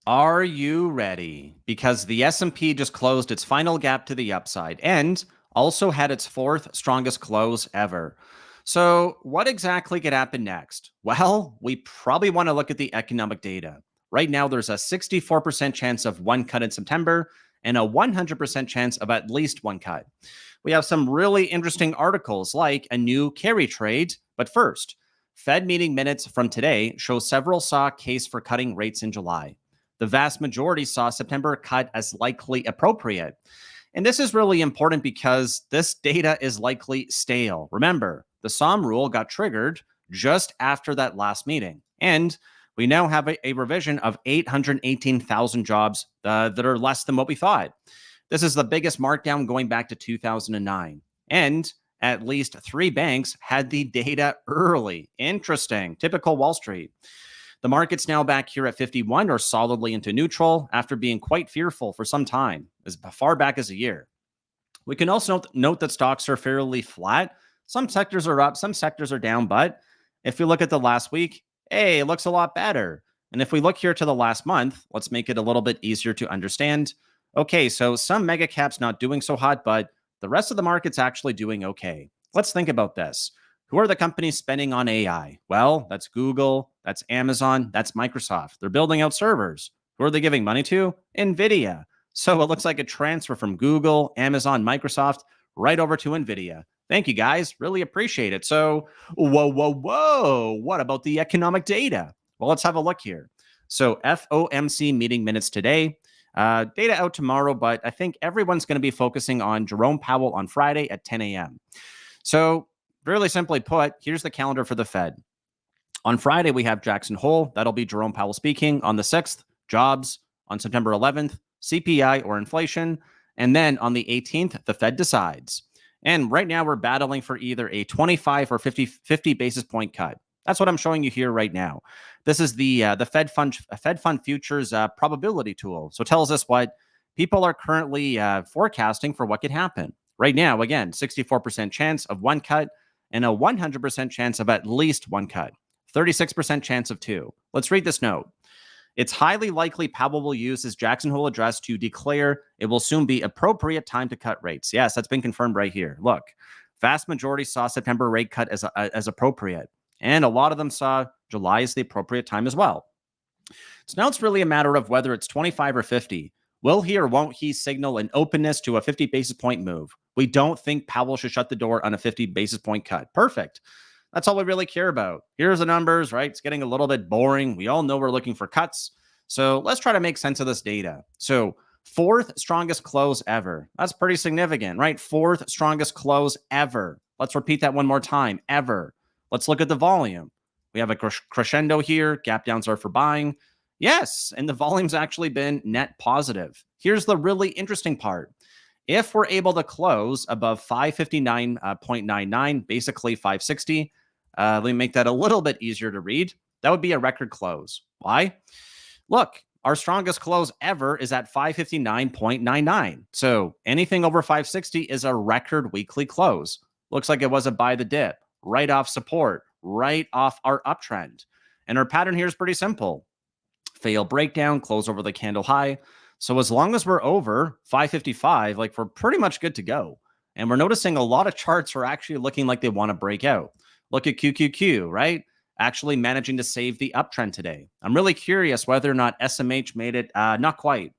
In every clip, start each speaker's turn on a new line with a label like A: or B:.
A: Are you ready? Because the S&P just closed its final gap to the upside and also had its fourth strongest close ever. So, what exactly could happen next? Well, we probably want to look at the economic data. Right now, there's a 64% chance of one cut in September and a 100% chance of at least one cut. We have some really interesting articles like a new carry trade. But first, Fed meeting minutes from today show several saw a case for cutting rates in July. The vast majority saw September cut as likely appropriate. And this is really important because this data is likely stale. Remember, the SOM rule got triggered just after that last meeting. And we now have a revision of 818,000 jobs that are less than what we thought. This is the biggest markdown going back to 2009. And at least three banks had the data early. Interesting. Typical Wall Street. The market's now back here at 51 or solidly into neutral after being quite fearful for some time, as far back as a year. We can also note that stocks are fairly flat. Some sectors are up, some sectors are down, but if we look at the last week, hey, it looks a lot better. And if we look here to the last month, let's make it a little bit easier to understand. Okay, so some mega caps not doing so hot, but the rest of the market's actually doing okay. Let's think about this. Who are the companies spending on AI? Well, that's Google, that's Amazon, that's Microsoft. They're building out servers. Who are they giving money to? Nvidia. So it looks like a transfer from Google, Amazon, Microsoft, right over to Nvidia. Thank you, guys. Really appreciate it. So, whoa. What about the economic data? Well, let's have a look here. So FOMC meeting minutes today. Data out tomorrow, but I think everyone's going to be focusing on Jerome Powell on Friday at 10 a.m. So really simply put, here's the calendar for the Fed. On Friday, we have Jackson Hole. That'll be Jerome Powell speaking. On the 6th, jobs. On September 11th, CPI or inflation. And then on the 18th, the Fed decides. And right now, we're battling for either a 25 or 50 basis point cut. That's what I'm showing you here right now. This is the Fed Fund Futures probability tool. So it tells us what people are currently forecasting for what could happen. Right now, again, 64% chance of one cut and a 100% chance of at least one cut. 36% chance of two. Let's read this note. It's highly likely Powell will use his Jackson Hole address to declare it will soon be appropriate time to cut rates. Yes, that's been confirmed right here. Look, vast majority saw September rate cut as appropriate. And a lot of them saw July is the appropriate time as well. So now it's really a matter of whether it's 25 or 50. Will he or won't he signal an openness to a 50 basis point move? We don't think Powell should shut the door on a 50 basis point cut. Perfect. That's all we really care about. Here's the numbers, right? It's getting a little bit boring. We all know we're looking for cuts. So let's try to make sense of this data. So fourth strongest close ever. That's pretty significant, right? Fourth strongest close ever. Let's repeat that one more time. Ever. Let's look at the volume. We have a crescendo here. Gap downs are for buying. Yes, and the volume's actually been net positive. Here's the really interesting part. If we're able to close above 559.99, basically 560, let me make that a little bit easier to read. That would be a record close. Why? Look, our strongest close ever is at 559.99. So anything over 560 is a record weekly close. Looks like it was a buy the dip, right off support, right off our uptrend. And our pattern here is pretty simple. Fail breakdown, close over the candle high. So as long as we're over 555, like we're pretty much good to go. And we're noticing a lot of charts are actually looking like they want to break out. Look at QQQ, right? Actually managing to save the uptrend today. I'm really curious whether or not SMH made it. Not quite.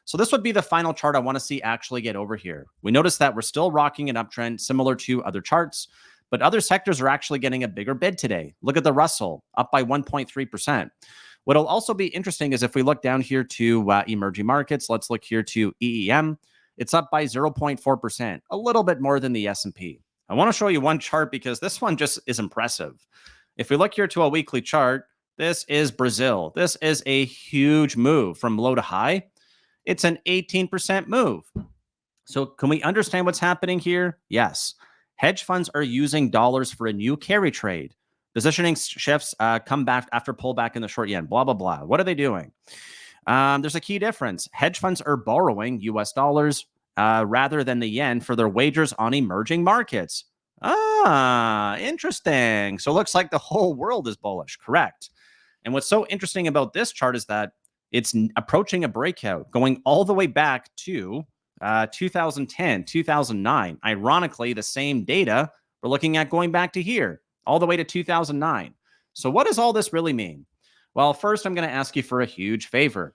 A: So this would be the final chart I want to see actually get over here. We notice that we're still rocking an uptrend similar to other charts, but other sectors are actually getting a bigger bid today. Look at the Russell, up by 1.3%. What'll also be interesting is if we look down here to emerging markets, let's look here to EEM. It's up by 0.4%, a little bit more than the S&P. I want to show you one chart because this one just is impressive. If we look here to a weekly chart, this is Brazil. This is a huge move from low to high. It's an 18% move. So can we understand what's happening here? Yes. Hedge funds are using dollars for a new carry trade. Positioning shifts come back after pullback in the short yen, blah, blah, blah. What are they doing? There's a key difference. Hedge funds are borrowing US dollars rather than the yen for their wagers on emerging markets. Interesting. So it looks like the whole world is bullish. Correct. And what's so interesting about this chart is that It's approaching a breakout, going all the way back to 2010, 2009. Ironically, the same data we're looking at going back to here, all the way to 2009. So, what does all this really mean? Well, first, I'm going to ask you for a huge favor.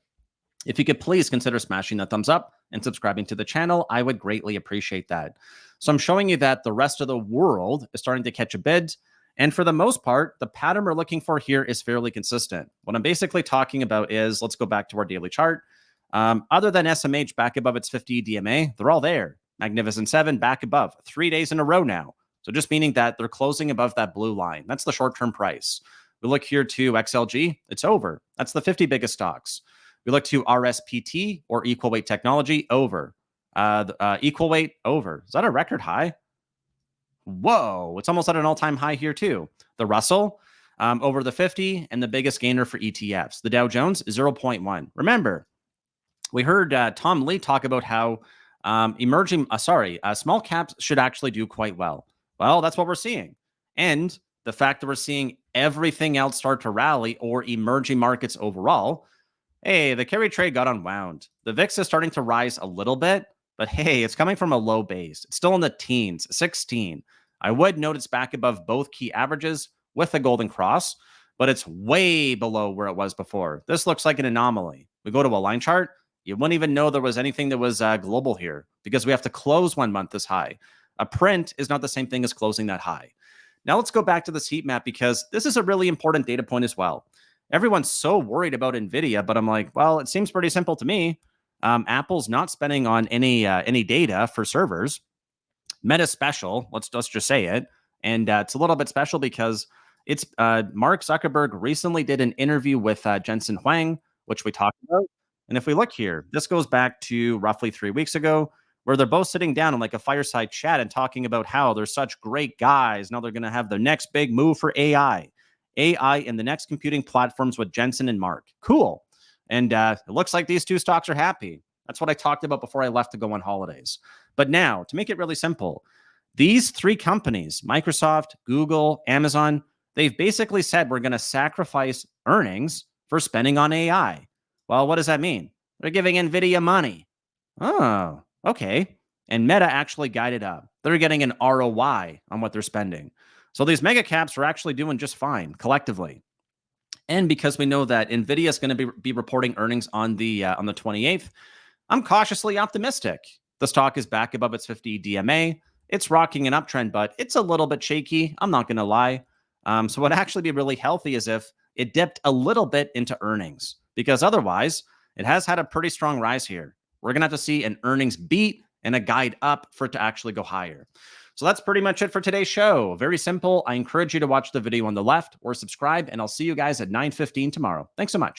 A: If you could please consider smashing the thumbs up and subscribing to the channel, I would greatly appreciate that. So I'm showing you that the rest of the world is starting to catch a bid. And for the most part, the pattern we're looking for here is fairly consistent. What I'm basically talking about is, let's go back to our daily chart. Other than SMH back above its 50 DMA, they're all there. Magnificent 7 back above 3 days in a row now. So just meaning that they're closing above that blue line. That's the short-term price. We look here to XLG, it's over. That's the 50 biggest stocks. We look to RSPT or equal weight technology, over. Equal weight, over. Is that a record high? Whoa, it's almost at an all-time high here too. The Russell, over the 50, and the biggest gainer for ETFs. The Dow Jones is 0.1. Remember, we heard Tom Lee talk about how small caps should actually do quite well. Well, that's what we're seeing. And the fact that we're seeing everything else start to rally, or emerging markets overall, hey, the carry trade got unwound. The VIX is starting to rise a little bit, but hey, it's coming from a low base. It's still in the teens, 16. I would note it's back above both key averages with a golden cross, but it's way below where it was before. This looks like an anomaly. We go to a line chart, you wouldn't even know there was anything that was global here, because we have to close 1 month this high. A print is not the same thing as closing that high. Now let's go back to this heat map, because this is a really important data point as well. Everyone's so worried about Nvidia, but I'm like, well, it seems pretty simple to me. Apple's not spending on any data for servers. Meta's special. Let's just say it, and it's a little bit special because it's Mark Zuckerberg recently did an interview with Jensen Huang, which we talked about. And if we look here, this goes back to roughly 3 weeks ago, where they're both sitting down in like a fireside chat and talking about how they're such great guys. Now they're going to have the next big move for AI and the next computing platforms with Jensen and Mark. Cool. And it looks like these two stocks are happy. That's what I talked about before I left to go on holidays. But now, to make it really simple, these 3 companies, Microsoft, Google, Amazon, they've basically said we're going to sacrifice earnings for spending on AI. Well, what does that mean? They're giving Nvidia money. Oh, okay. And Meta actually guided up. They're getting an ROI on what they're spending. So these mega caps are actually doing just fine collectively. And because we know that Nvidia is going to be reporting earnings on the 28th, I'm cautiously optimistic. The stock is back above its 50 DMA. It's rocking an uptrend, but it's a little bit shaky. I'm not going to lie. So what actually be really healthy is if it dipped a little bit into earnings, because otherwise it has had a pretty strong rise here. We're going to have to see an earnings beat and a guide up for it to actually go higher. So that's pretty much it for today's show. Very simple. I encourage you to watch the video on the left or subscribe, and I'll see you guys at 9:15 tomorrow. Thanks so much.